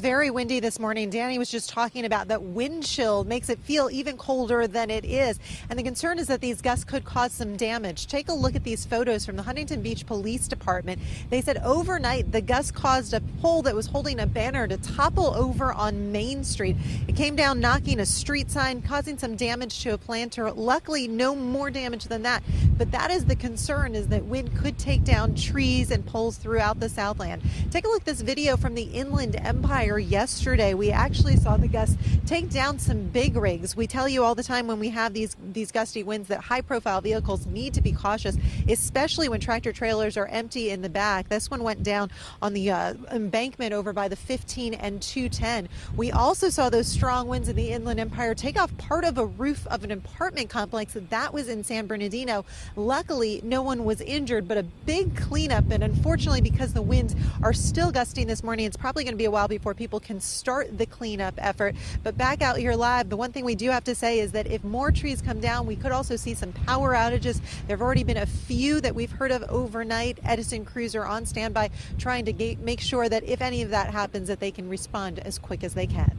very windy this morning. Danny was just talking about that wind chill makes it feel even colder than it is. And the concern is that these gusts could cause some damage. Take a look at these photos from the Huntington Beach Police Department. They said overnight the gust caused a pole that was holding a banner to topple over on Main Street. It came down knocking a street sign, causing some damage to a planter. Luckily, no more damage than that. But that is the concern, is that wind could take down trees and poles throughout the Southland. Take a look at this video from the Inland Empire yesterday. We actually saw the gusts take down some big rigs. We tell you all the time when we have these gusty winds that high-profile vehicles need to be cautious, especially when tractor trailers are empty in the back. This one went down on the embankment over by the 15 and 210. We also saw those strong winds in the Inland Empire take off part of a roof of an apartment complex that was in San Bernardino. Luckily, no one was injured, but a big cleanup. And unfortunately, because the winds are still gusting this morning, it's probably going to be a while before people can start the cleanup effort. But back out here live, the one thing we do have to say is that if more trees come down, we could also see some power outages. There have already been a few that we've heard of overnight. Edison crews are on standby trying to make sure that if any of that happens, that they can respond as quick as they can.